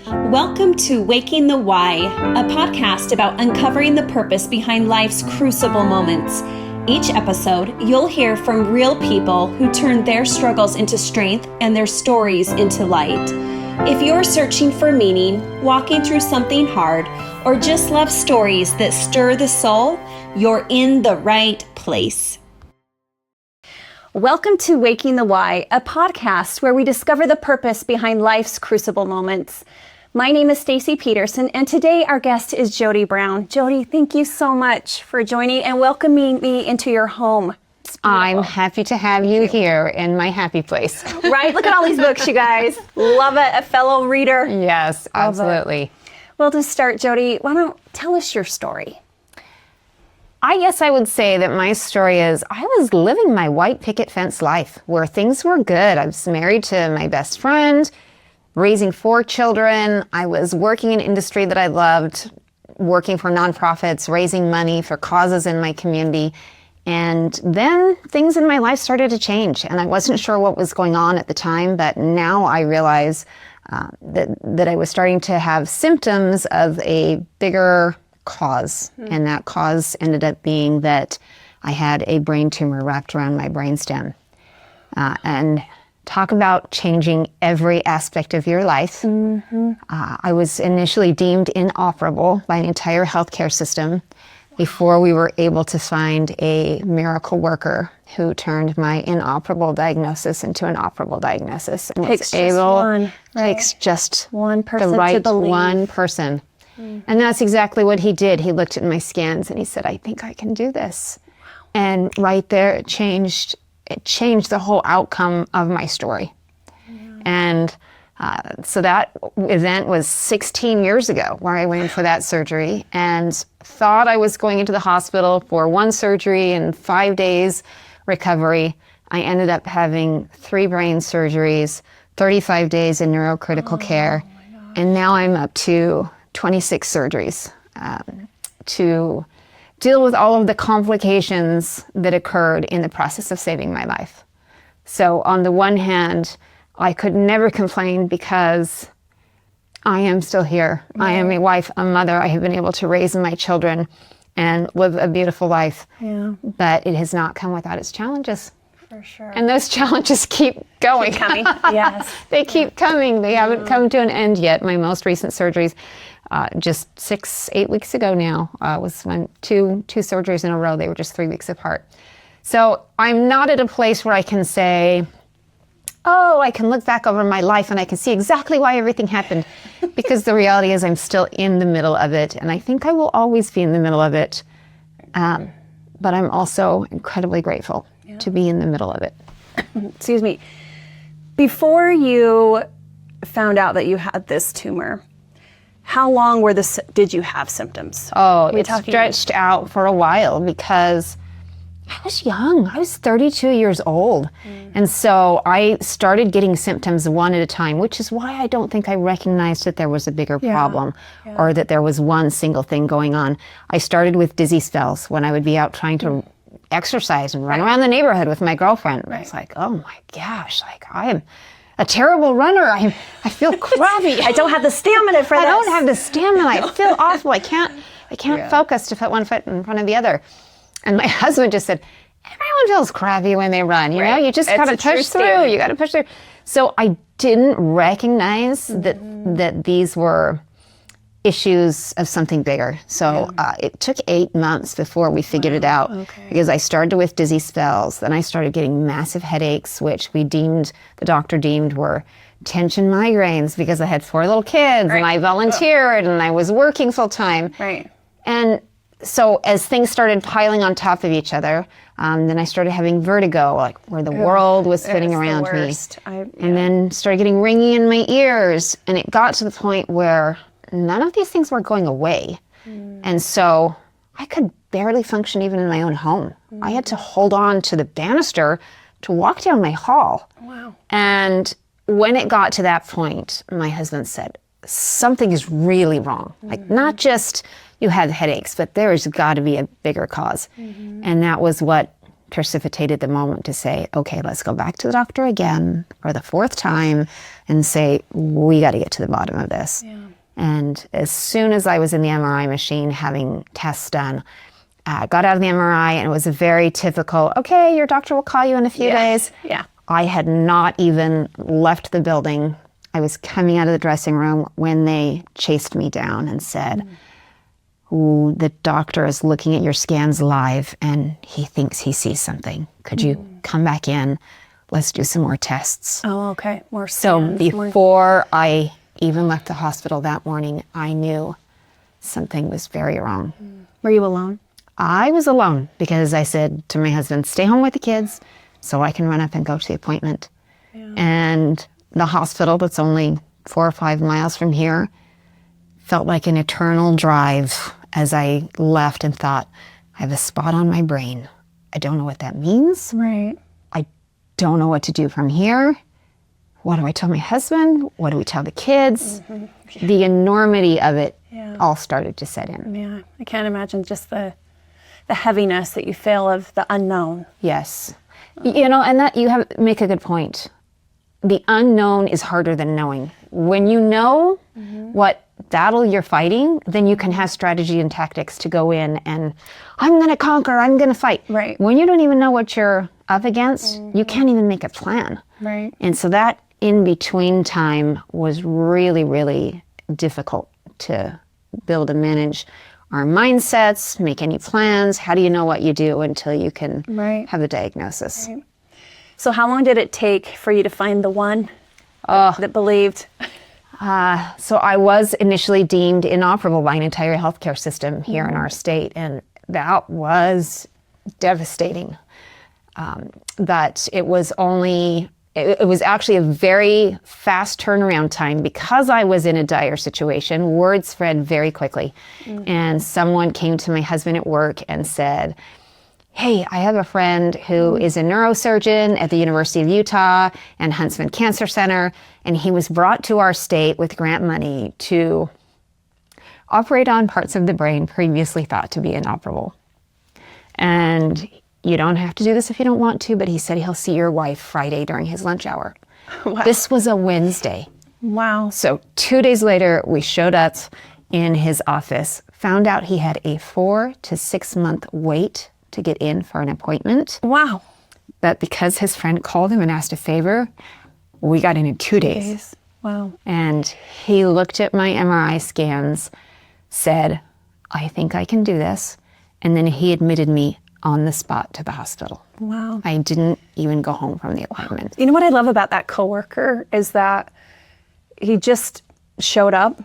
Welcome to Waking the Why, a podcast about uncovering the purpose behind life's crucible moments. Each episode, you'll hear from real people who turn their struggles into strength and their stories into light. If you're searching for meaning, walking through something hard, or just love stories that stir the soul, you're in the right place. Welcome to Waking the Why, a podcast where we discover the purpose behind life's crucible moments. My name is Stacy Peterson, and today our guest is Jodi Brown. Jodi, thank you so much for joining and welcoming me into your home. I'm happy to have you here in my happy place. Right? Look at all these books, you guys. Love it. A fellow reader. Yes, absolutely. Well, to start, Jodi, why don't tell us your story? I guess I would say that my story is I was living my white picket fence life where things were good. I was married to my best friend, raising 4 children. I was working in an industry that I loved, working for nonprofits, raising money for causes in my community. And then things in my life started to change, and I wasn't sure what was going on at the time, but now I realize that I was starting to have symptoms of a bigger cause, and that cause ended up being that I had a brain tumor wrapped around my brainstem. And talk about changing every aspect of your life. I was initially deemed inoperable by an entire healthcare system before we were able to find a miracle worker who turned my inoperable diagnosis into an operable diagnosis. And Takes just one person the right to believe. one person. And that's exactly what he did. He looked at my scans and he said, I think I can do this. Wow. And right there, it changed the whole outcome of my story. And so that event was 16 years ago where I went in for that surgery and thought I was going into the hospital for 1 surgery and 5 days recovery. I ended up having 3 brain surgeries, 35 days in neurocritical care, and now I'm up to 26 surgeries to deal with all of the complications that occurred in the process of saving my life. So on the one hand, I could never complain because I am still here. Right. I am a wife, a mother. I have been able to raise my children and live a beautiful life. Yeah. But it has not come without its challenges. For sure. And those challenges keep going. Keep coming. Yes. They keep coming. They haven't come to an end yet. My most recent surgeries, just 8 weeks ago now, was when two surgeries in a row. They were just 3 weeks apart. So I'm not at a place where I can say, oh, I can look back over my life and I can see exactly why everything happened. Because the reality is I'm still in the middle of it. And I think I will always be in the middle of it. But I'm also incredibly grateful to be in the middle of it. Excuse me. Before you found out that you had this tumor, how long did you have symptoms? Oh, it stretched out for a while because I was young. I was 32 years old. And so I started getting symptoms one at a time, which is why I don't think I recognized that there was a bigger problem or that there was one single thing going on. I started with dizzy spells when I would be out trying to exercise and run around the neighborhood with my girlfriend. I was like, oh my gosh, like I am a terrible runner. I feel crappy. I don't have the stamina for this. I don't have the stamina. I feel awful. I can't focus to put one foot in front of the other. And my husband just said, everyone feels crappy when they run. You know, you just got to push through. You got to push through. So I didn't recognize that these were issues of something bigger. So it took 8 months before we figured it out because I started with dizzy spells. Then I started getting massive headaches, which the doctor deemed were tension migraines because I had 4 little kids and I volunteered and I was working full time. Right. And so as things started piling on top of each other, then I started having vertigo, like where the world was spinning around me. And then started getting ringing in my ears. And it got to the point where none of these things were going away. And so I could barely function even in my own home. I had to hold on to the banister to walk down my hall. Wow. And when it got to that point, my husband said, something is really wrong. Like not just you had headaches, but there's got to be a bigger cause. And that was what precipitated the moment to say, okay, let's go back to the doctor again for the 4th time and say, we got to get to the bottom of this. Yeah. And as soon as I was in the MRI machine having tests done, I got out of the MRI, and it was a very typical, okay, your doctor will call you in a few days. Yeah. I had not even left the building. I was coming out of the dressing room when they chased me down and said, ooh, the doctor is looking at your scans live and he thinks he sees something. Could you come back in? Let's do some more tests. Oh, okay. More scans. So before I even left the hospital that morning, I knew something was very wrong. Were you alone? I was alone because I said to my husband, stay home with the kids so I can run up and go to the appointment. Yeah. And the hospital that's only 4 or 5 miles from here felt like an eternal drive as I left and thought, I have a spot on my brain. I don't know what that means. Right. I don't know what to do from here. What do I tell my husband? What do we tell the kids? Mm-hmm. Yeah. The enormity of it all started to set in. Yeah, I can't imagine just the heaviness that you feel of the unknown. Yes. You know, and that you make a good point. The unknown is harder than knowing. When you know what battle you're fighting, then you can have strategy and tactics to go in and I'm going to conquer, I'm going to fight. Right. When you don't even know what you're up against, you can't even make a plan. Right. And so that in-between time was really, really difficult to build and manage our mindsets, make any plans. How do you know what you do until you can have the diagnosis? Right. So how long did it take for you to find the one that believed? So I was initially deemed inoperable by an entire healthcare system here in our state, and that was devastating. But it was actually a very fast turnaround time because I was in a dire situation. Word spread very quickly. And someone came to my husband at work and said, hey, I have a friend who is a neurosurgeon at the University of Utah and Huntsman Cancer Center, and he was brought to our state with grant money to operate on parts of the brain previously thought to be inoperable. And you don't have to do this if you don't want to, but he said he'll see your wife Friday during his lunch hour. Wow. This was a Wednesday. Wow. So 2 days later, we showed up in his office, found out he had a 4 to 6 month wait to get in for an appointment. Wow. But because his friend called him and asked a favor, we got in 2 days. Wow. And he looked at my MRI scans, said, I think I can do this. And then he admitted me on the spot to the hospital. Wow. I didn't even go home from the appointment. You know what I love about that coworker is that he just showed up.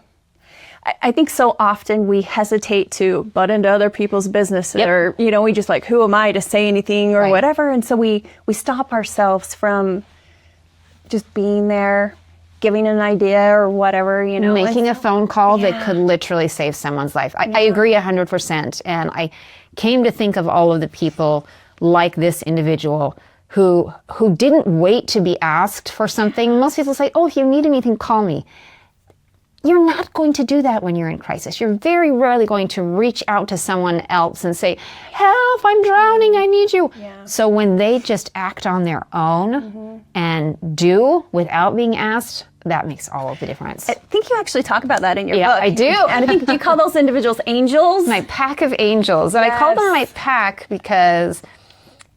I think so often we hesitate to butt into other people's business or, you know, we just like, who am I to say anything or whatever. And so we stop ourselves from just being there, giving an idea or whatever, you know. Making a phone call that could literally save someone's life. I agree 100%. And I came to think of all of the people like this individual who didn't wait to be asked for something. Most people say, oh, if you need anything, call me. You're not going to do that when you're in crisis. You're very rarely going to reach out to someone else and say, help, I'm drowning, I need you. Yeah. So when they just act on their own and do without being asked, that makes all of the difference. I think you actually talk about that in your book. Yeah, I do. And I think you call those individuals angels. My pack of angels. And I call them my pack because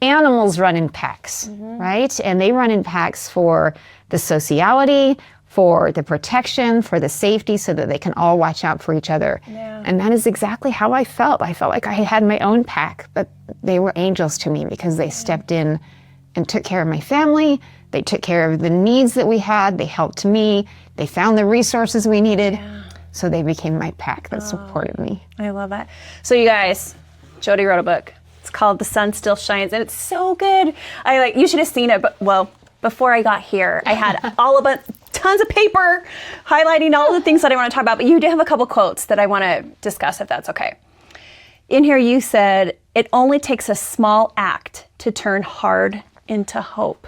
animals run in packs, right? And they run in packs for the sociality, for the protection, for the safety, so that they can all watch out for each other. Yeah. And that is exactly how I felt. I felt like I had my own pack, but they were angels to me because they stepped in and took care of my family. They took care of the needs that we had. They helped me. They found the resources we needed. Yeah. So they became my pack that supported me. I love that. So you guys, Jodi wrote a book. It's called The Sun Still Shines, and it's so good. You should have seen it, but before I got here, I had tons of paper highlighting all the things that I want to talk about, but you do have a couple quotes that I want to discuss if that's okay. In here you said, it only takes a small act to turn hard into hope.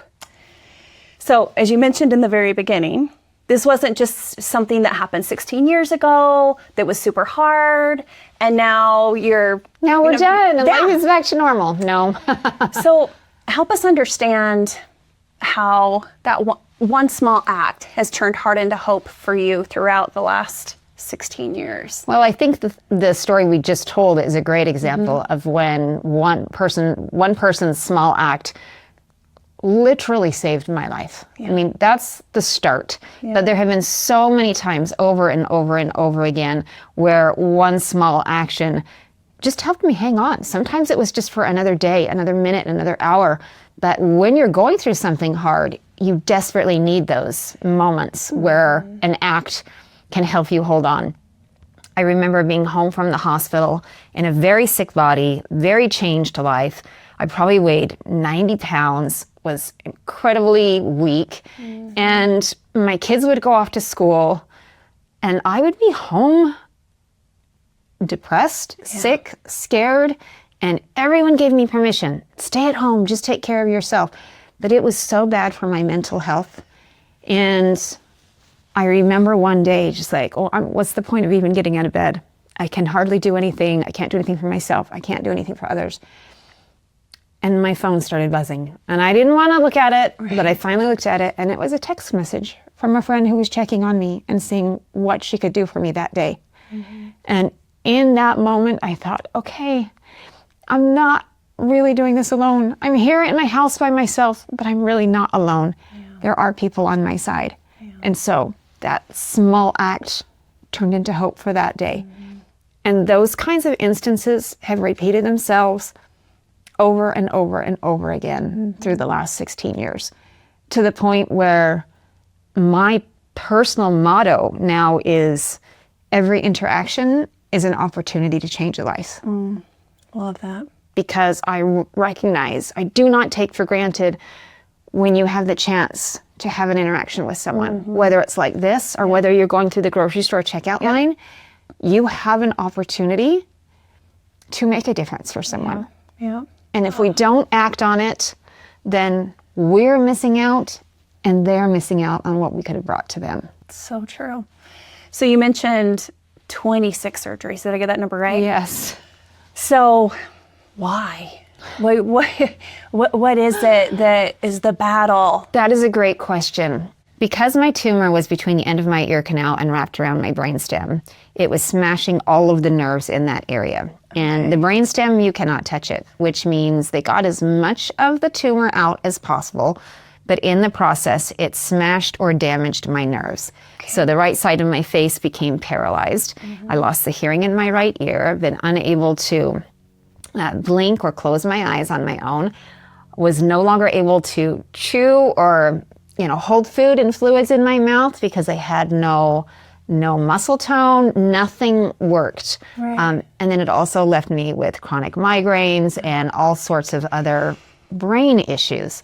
So as you mentioned in the very beginning, this wasn't just something that happened 16 years ago that was super hard, and now we're done. And life is back to normal. No. So help us understand how that one small act has turned heart into hope for you throughout the last 16 years. Well, I think the story we just told is a great example of when one person's small act literally saved my life. I mean, that's the start. But there have been so many times over and over and over again where one small action just helped me hang on. Sometimes it was just for another day, another minute, another hour. But when you're going through something hard, you desperately need those moments where an act can help you hold on. I remember being home from the hospital in a very sick body, very changed life. I probably weighed 90 pounds, was incredibly weak, and my kids would go off to school, and I would be home depressed, sick, scared, and everyone gave me permission. Stay at home, just take care of yourself. But it was so bad for my mental health. And I remember one day just like, what's the point of even getting out of bed? I can hardly do anything. I can't do anything for myself. I can't do anything for others. And my phone started buzzing. And I didn't want to look at it, but I finally looked at it, and it was a text message from a friend who was checking on me and seeing what she could do for me that day. And in that moment, I thought, okay, I'm not really doing this alone. I'm here in my house by myself, but I'm really not alone. There are people on my side. And so that small act turned into hope for that day. And those kinds of instances have repeated themselves over and over and over again through the last 16 years, to the point where my personal motto now is every interaction is an opportunity to change a life. Love that. Because I recognize, I do not take for granted when you have the chance to have an interaction with someone, whether it's like this or whether you're going through the grocery store checkout line, you have an opportunity to make a difference for someone. And if we don't act on it, then we're missing out and they're missing out on what we could have brought to them. So true. So you mentioned 26 surgeries. Did I get that number right? Yes. So why? What is it that is the battle? That is a great question. Because my tumor was between the end of my ear canal and wrapped around my brainstem, it was smashing all of the nerves in that area. And the brainstem, you cannot touch it, which means they got as much of the tumor out as possible. But in the process, it smashed or damaged my nerves. So the right side of my face became paralyzed. I lost the hearing in my right ear. I've been unable to blink or close my eyes on my own. Was no longer able to chew or hold food and fluids in my mouth because I had no muscle tone. Nothing worked. And then it also left me with chronic migraines and all sorts of other brain issues.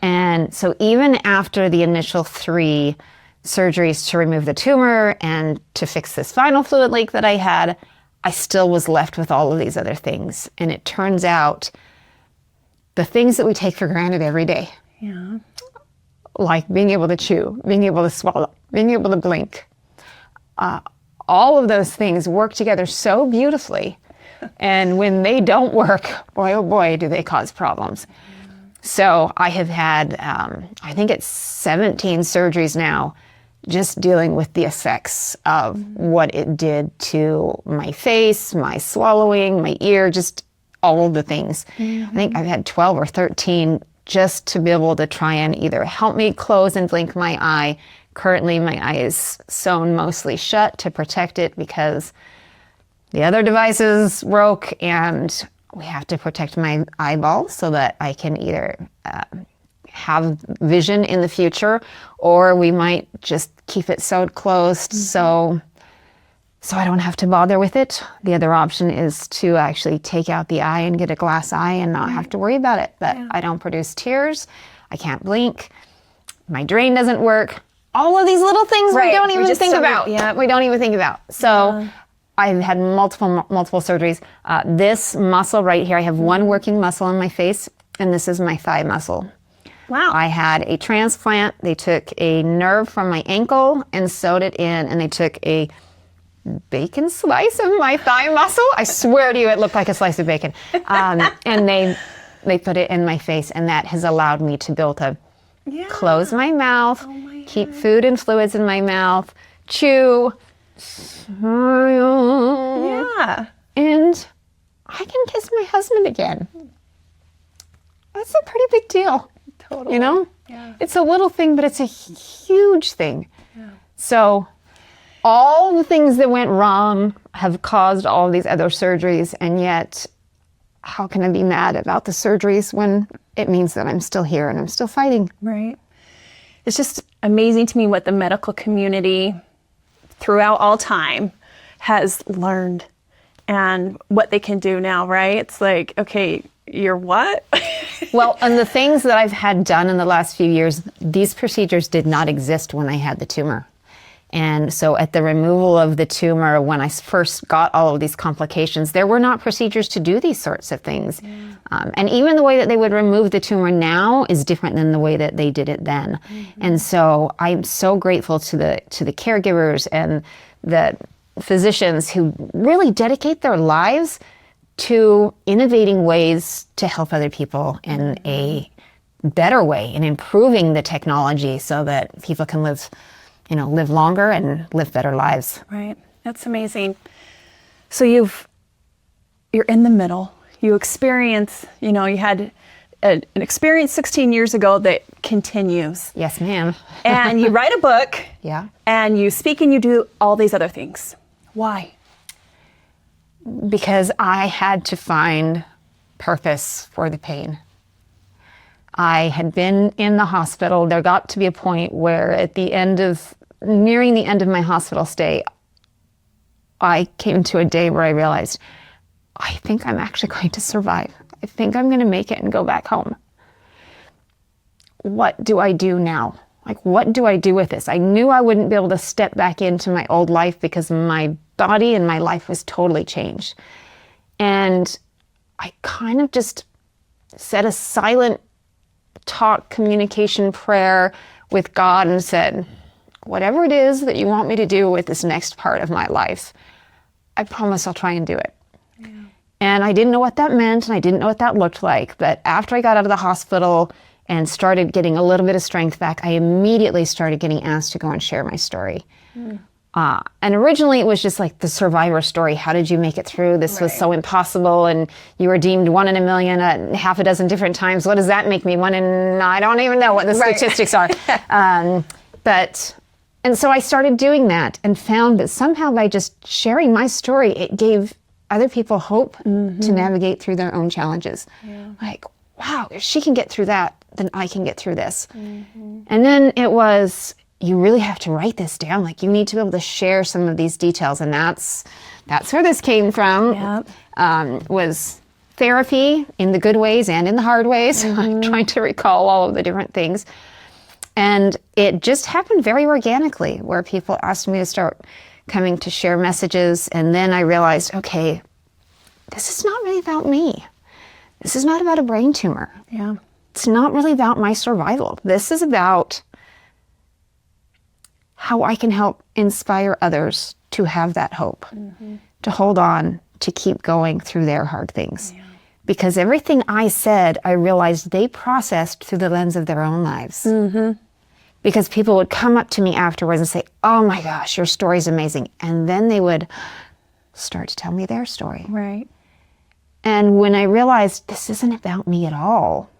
And so even after the initial 3 surgeries to remove the tumor and to fix this spinal fluid leak that I had, I still was left with all of these other things. And it turns out the things that we take for granted every day, like being able to chew, being able to swallow, being able to blink, all of those things work together so beautifully. And when they don't work, boy, oh boy, do they cause problems. So I have had, I think it's 17 surgeries now, just dealing with the effects of what it did to my face, my swallowing, my ear, just all of the things. I think I've had 12 or 13 just to be able to try and either help me close and blink my eye. Currently, my eye is sewn mostly shut to protect it because the other devices broke, and we have to protect my eyeball so that I can either have vision in the future, or we might just keep it sewed closed so I don't have to bother with it. The other option is to actually take out the eye and get a glass eye and not have to worry about it. But I don't produce tears. I can't blink. My drain doesn't work. All of these little things we don't even think about. We don't even think about. So I've had multiple surgeries. This muscle right here, I have one working muscle on my face, and this is my thigh muscle. Wow. I had a transplant. They took a nerve from my ankle and sewed it in, and they took a bacon slice of my thigh muscle. I swear to you, it looked like a slice of bacon. And they put it in my face, and that has allowed me to be able to close my mouth, keep food and fluids in my mouth, chew, smile. Yeah. And I can kiss my husband again. That's a pretty big deal. Totally. You know? Yeah. It's a little thing, but it's a huge thing. Yeah. So all the things that went wrong have caused all these other surgeries, and yet how can I be mad about the surgeries when it means that I'm still here and I'm still fighting? Right. It's just amazing to me what the medical community throughout all time has learned and what they can do now, right? It's like, okay, you're what? Well, and the things that I've had done in the last few years, these procedures did not exist when I had the tumor. And so at the removal of the tumor, when I first got all of these complications, there were not procedures to do these sorts of things. And even the way that they would remove the tumor now is different than the way that they did it then. And so I'm so grateful to the caregivers and the physicians who really dedicate their lives to innovating ways to help other people in a better way and improving the technology so that people can live longer and live better lives. Right. That's amazing. So you're in the middle. You experience, you had an experience 16 years ago that continues. Yes, ma'am. And you write a book. Yeah. And you speak and you do all these other things. Why? Because I had to find purpose for the pain. I had been in the hospital. There got to be a point where nearing the end of my hospital stay, I came to a day where I realized, I think I'm actually going to survive. I think I'm going to make it and go back home. What do I do now? Like, what do I do with this? I knew I wouldn't be able to step back into my old life because my body and my life was totally changed. And I kind of just said a silent communication prayer with God and said, whatever it is that you want me to do with this next part of my life, I promise I'll try and do it. Yeah. And I didn't know what that meant, and I didn't know what that looked like. But after I got out of the hospital and started getting a little bit of strength back, I immediately started getting asked to go and share my story. And originally it was just like the survivor story. How did you make it through? This was so impossible, and you were deemed 1 in a million at half a dozen different times. What does that make me? 1 in, I don't even know what the statistics are. And so I started doing that and found that somehow by just sharing my story, it gave other people hope to navigate through their own challenges. Yeah. Like, wow, if she can get through that, then I can get through this. And then it was, you really have to write this down. Like, you need to be able to share some of these details. And that's where this came from. Yep. Was therapy in the good ways and in the hard ways. I'm trying to recall all of the different things. And it just happened very organically, where people asked me to start coming to share messages. And then I realized, okay, this is not really about me. This is not about a brain tumor. Yeah. It's not really about my survival. This is about how I can help inspire others to have that hope, to hold on, to keep going through their hard things. Yeah. Because everything I said, I realized they processed through the lens of their own lives. Because people would come up to me afterwards and say, oh my gosh, your story's amazing. And then they would start to tell me their story. Right. And when I realized this isn't about me at all,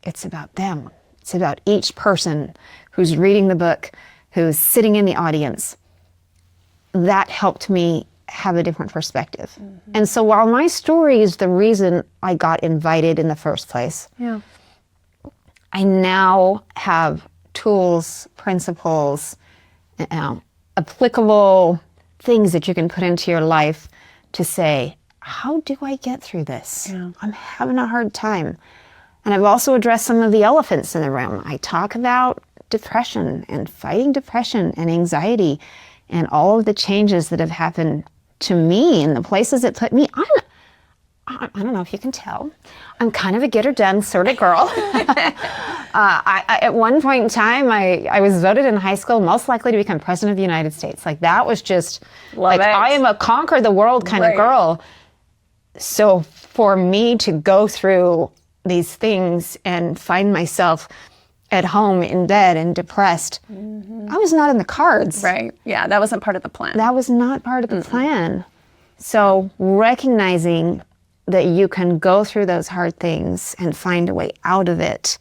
it's about them. It's about each person who's reading the book, who's sitting in the audience. That helped me have a different perspective. And so while my story is the reason I got invited in the first place, I now have tools, principles, applicable things that you can put into your life to say, how do I get through this? Yeah. I'm having a hard time. And I've also addressed some of the elephants in the room. I talk about depression and fighting depression and anxiety and all of the changes that have happened to me and the places it put me. I don't know if you can tell, I'm kind of a get-her-done sort of girl. At one point in time, I was voted in high school most likely to become president of the United States. Like, that was just, I am a conquer the world kind of girl. So for me to go through these things and find myself at home in bed and depressed, I was not in the cards. Right. Yeah, that wasn't part of the plan. That was not part of the plan. So recognizing that you can go through those hard things and find a way out of it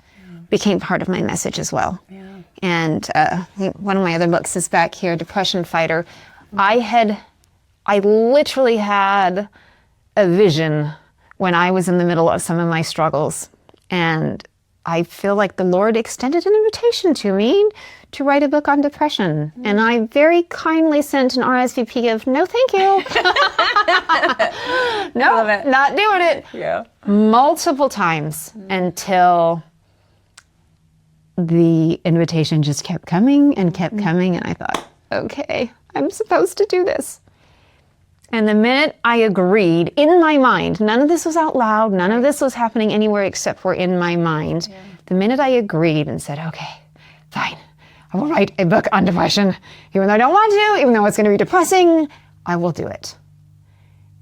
became part of my message as well. Yeah. And one of my other books is back here, Depression Fighter. I literally had a vision when I was in the middle of some of my struggles, and I feel like the Lord extended an invitation to me to write a book on depression. And I very kindly sent an RSVP of, no, thank you. No, not doing it. Yeah. Multiple times until the invitation just kept coming and kept coming. And I thought, okay, I'm supposed to do this. And the minute I agreed, in my mind, none of this was out loud, none of this was happening anywhere except for in my mind. Yeah. The minute I agreed and said, okay, fine, I will write a book on depression, even though I don't want to, even though it's going to be depressing, I will do it.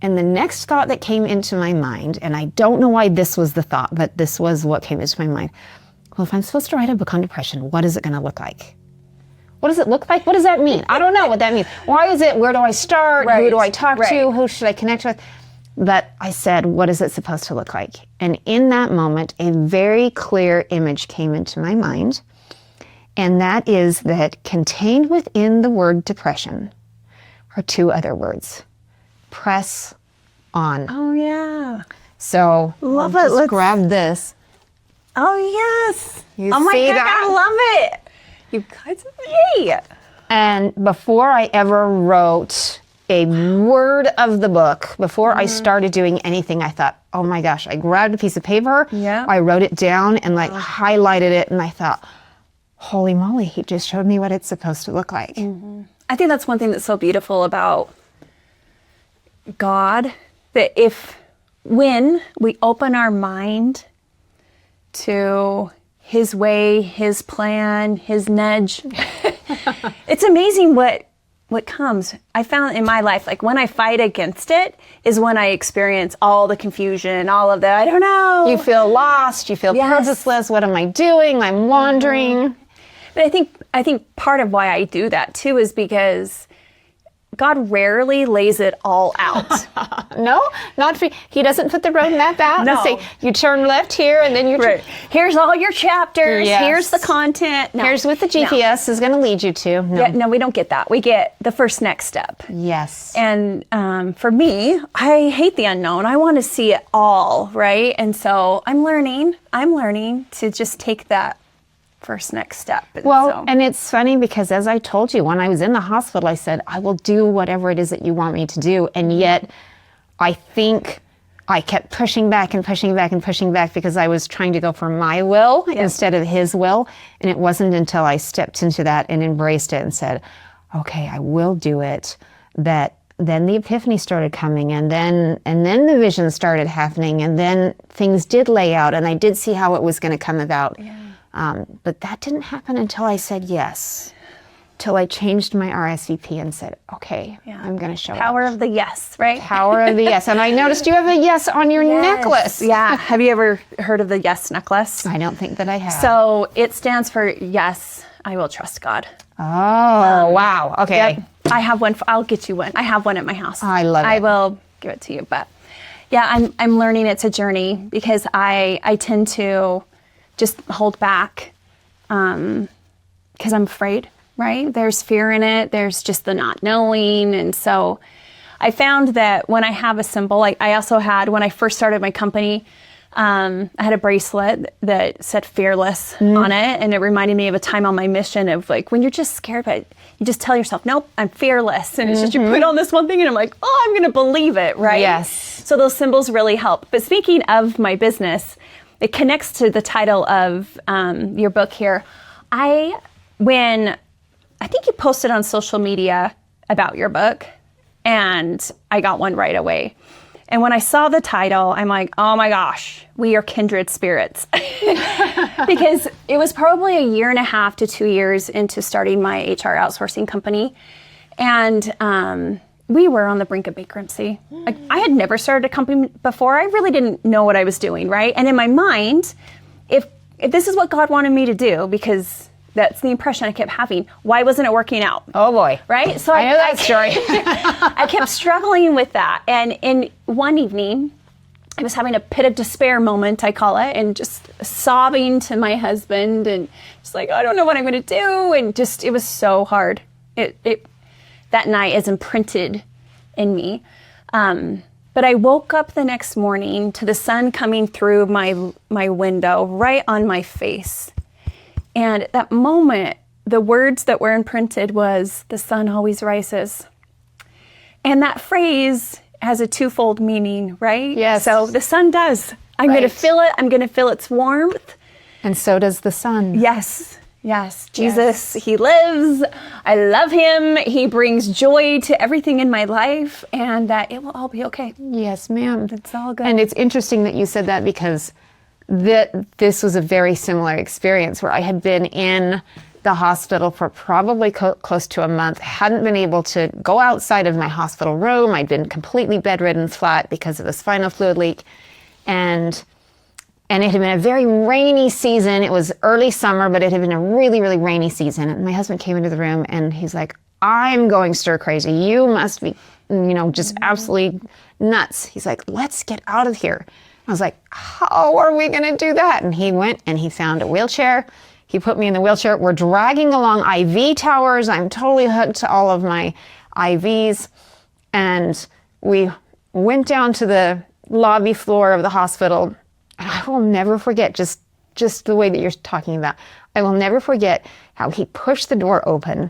And the next thought that came into my mind, and I don't know why this was the thought, but this was what came into my mind. Well, if I'm supposed to write a book on depression, what is it going to look like? What does it look like? What does that mean? I don't know what that means. Why is it? Where do I start? Who do I talk to? Who should I connect with? But I said, what is it supposed to look like? And in that moment, a very clear image came into my mind. And that is that contained within the word depression are two other words. Press on. Oh, yeah. So love I'll it. just grab this. Oh, yes. You oh, my see God, that? I love it. You guys, yay! And before I ever wrote a word of the book, before I started doing anything, I thought, oh my gosh, I grabbed a piece of paper, I wrote it down and highlighted it, and I thought, holy moly, he just showed me what it's supposed to look like. I think that's one thing that's so beautiful about God, that when we open our mind to His way, His plan, His nudge. It's amazing what comes. I found in my life, like when I fight against it is when I experience all the confusion, all of the, I don't know. You feel lost, you feel purposeless. What am I doing? I'm wandering. But I think part of why I do that too is because God rarely lays it all out. No, not for, He doesn't put the roadmap out and say, you turn left here and then you turn. Here's all your chapters. Yes. Here's the content. No. Here's what the GPS is going to lead you to. No. Yeah, no, we don't get that. We get the first next step. Yes. And for me, I hate the unknown. I want to see it all, right? And so I'm learning to just take that first next step. And it's funny because as I told you, when I was in the hospital, I said, I will do whatever it is that you want me to do. And yet I think I kept pushing back and pushing back and pushing back because I was trying to go for my will instead of His will. And it wasn't until I stepped into that and embraced it and said, okay, I will do it, that then the epiphany started coming, and then the vision started happening, and then things did lay out, and I did see how it was going to come about. Yeah. But that didn't happen until I said yes, till I changed my RSVP and said, okay, I'm going to show Power up. of the yes, right? Power of the yes. And I noticed you have a yes on your necklace. Yeah. Have you ever heard of the yes necklace? I don't think that I have. So it stands for yes, I will trust God. Oh, wow. Okay. Yep. I have one. I'll get you one. I have one at my house. I love it. I will give it to you. But yeah, I'm learning it's a journey because I tend to just hold back because I'm afraid, right? There's fear in it. There's just the not knowing. And so I found that when I have a symbol, like I also had, when I first started my company, I had a bracelet that said fearless on it. And it reminded me of a time on my mission of like, when you're just scared, but you just tell yourself, nope, I'm fearless. And it's just, you put on this one thing and I'm like, oh, I'm going to believe it, right? Yes. So those symbols really help. But speaking of my business, it connects to the title of your book here. When I think you posted on social media about your book, and I got one right away. And when I saw the title, I'm like, oh my gosh, we are kindred spirits. Because it was probably 1.5 to 2 years into starting my HR outsourcing company. And we were on the brink of bankruptcy. Like, I had never started a company before. I really didn't know what I was doing, right? And in my mind, if this is what God wanted me to do, because that's the impression I kept having, why wasn't it working out? Oh boy. Right? So I know that story. I kept struggling with that. And in one evening, I was having a pit of despair moment, I call it, and just sobbing to my husband and just like, I don't know what I'm going to do. And just, it was so hard. That night is imprinted in me. But I woke up the next morning to the sun coming through my window right on my face. And at that moment, the words that were imprinted was, the sun always rises. And that phrase has a twofold meaning, right? Yes. So the sun does. I'm going to feel it. I'm going to feel its warmth. And so does the sun. Yes. Yes. Jesus, he lives. I love him. He brings joy to everything in my life, and that it will all be okay. Yes, ma'am. It's all good. And it's interesting that you said that, because this was a very similar experience where I had been in the hospital for probably close to a month, hadn't been able to go outside of my hospital room. I'd been completely bedridden flat because of a spinal fluid leak. And it had been a very rainy season. It was early summer, but it had been a really, really rainy season. And my husband came into the room and he's like, I'm going stir crazy. You must be, just absolutely nuts. He's like, let's get out of here. I was like, how are we going to do that? And he went and he found a wheelchair. He put me in the wheelchair. We're dragging along IV towers. I'm totally hooked to all of my IVs. And we went down to the lobby floor of the hospital. And I will never forget, just the way that you're talking about, I will never forget how he pushed the door open.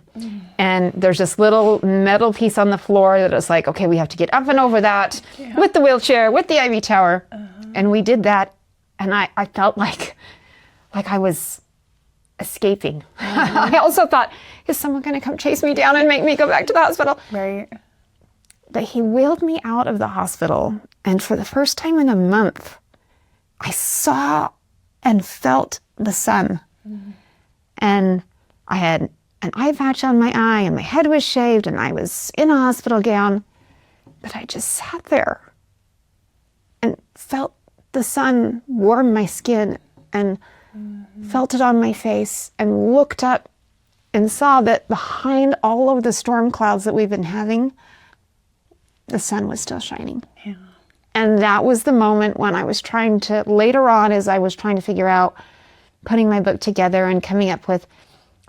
And there's this little metal piece on the floor that was like, okay, we have to get up and over that with the wheelchair, with the IV tower. And we did that. And I felt like I was escaping. I also thought, is someone going to come chase me down and make me go back to the hospital? Right. But he wheeled me out of the hospital. And for the first time in a month, I saw and felt the sun. And I had an eye patch on my eye, and my head was shaved, and I was in a hospital gown. But I just sat there and felt the sun warm my skin, and felt it on my face, and looked up and saw that behind all of the storm clouds that we've been having, the sun was still shining. Yeah. And that was the moment when I was trying to, later on, as I was trying to figure out, putting my book together and coming up with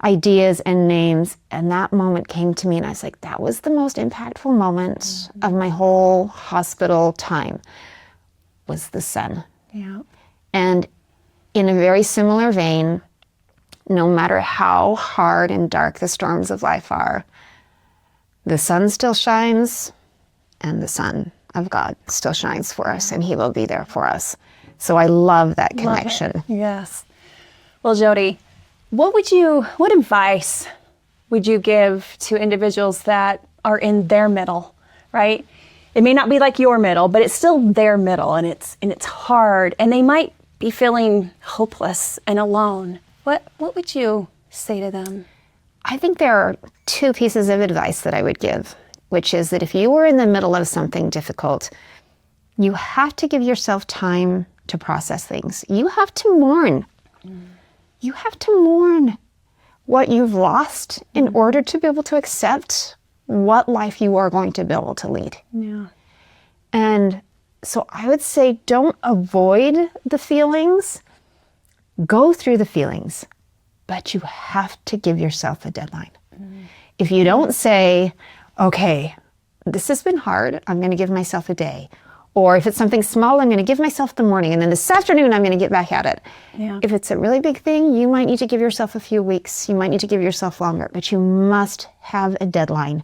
ideas and names, and that moment came to me, and I was like, that was the most impactful moment of my whole hospital time, was the sun. Yeah. And in a very similar vein, no matter how hard and dark the storms of life are, the sun still shines, and the sun of God still shines for us, and he will be there for us. So I love that connection. Yes. Well, Jodi, what advice would you give to individuals that are in their middle, right? It may not be like your middle, but it's still their middle, and it's hard, and they might be feeling hopeless and alone. What would you say to them? I think there are two pieces of advice that I would give, which is that if you were in the middle of something difficult, you have to give yourself time to process things. You have to mourn. You have to mourn what you've lost in order to be able to accept what life you are going to be able to lead. Yeah. And so I would say, don't avoid the feelings. Go through the feelings, but you have to give yourself a deadline. If you don't say, okay, this has been hard, I'm going to give myself a day. Or if it's something small, I'm going to give myself the morning, and then this afternoon I'm going to get back at it. Yeah. If it's a really big thing, you might need to give yourself a few weeks. You might need to give yourself longer, but you must have a deadline.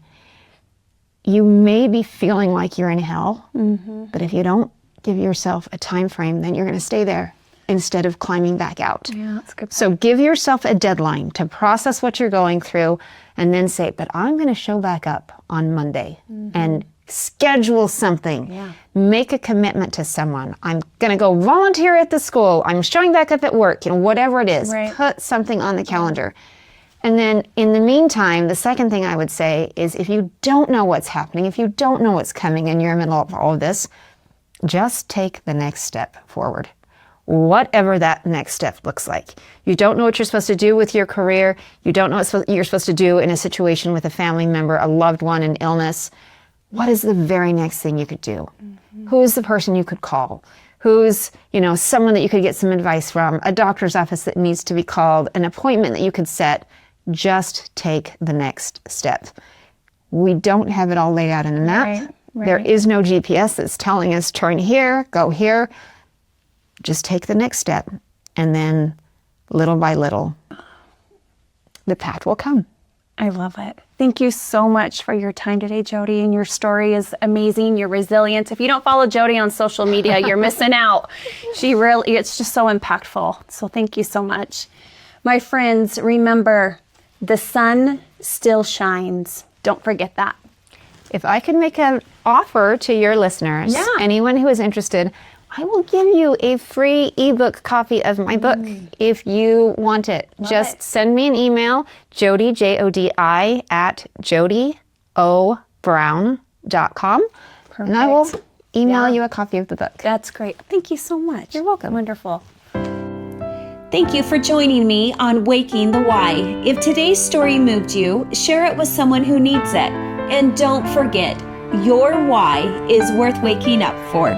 You may be feeling like you're in hell, but if you don't give yourself a time frame, then you're going to stay there instead of climbing back out. Yeah, that's a good point. So give yourself a deadline to process what you're going through, and then say, but I'm going to show back up on Monday and Schedule something. Yeah. Make a commitment to someone. I'm going to go volunteer at the school. I'm showing back up at work. Whatever it is, Right. put something on the calendar. And then in the meantime, the second thing I would say is if you don't know what's happening, if you don't know what's coming and you're in the middle of all of this, just take the next step forward. Whatever that next step looks like. You don't know what you're supposed to do with your career. You don't know what you're supposed to do in a situation with a family member, a loved one, an illness. What is the very next thing you could do? Mm-hmm. Who is the person you could call? Who's, someone that you could get some advice from, a doctor's office that needs to be called, an appointment that you could set. Just take the next step. We don't have it all laid out in a map. Right. There is no GPS that's telling us turn here, go here. Just take the next step, and then little by little, the path will come. I love it. Thank you so much for your time today, Jodi, and your story is amazing. You're resilient. If you don't follow Jodi on social media, you're missing out. It's just so impactful. So thank you so much. My friends, remember, the sun still shines. Don't forget that. If I could make an offer to your listeners, anyone who is interested, I will give you a free ebook copy of my book if you want it. Just send me an email, Jodi, Jodi, at jodibrown.com. Perfect. And I will email you a copy of the book. That's great. Thank you so much. You're welcome. Wonderful. Thank you for joining me on Waking the Why. If today's story moved you, share it with someone who needs it. And don't forget, your why is worth waking up for.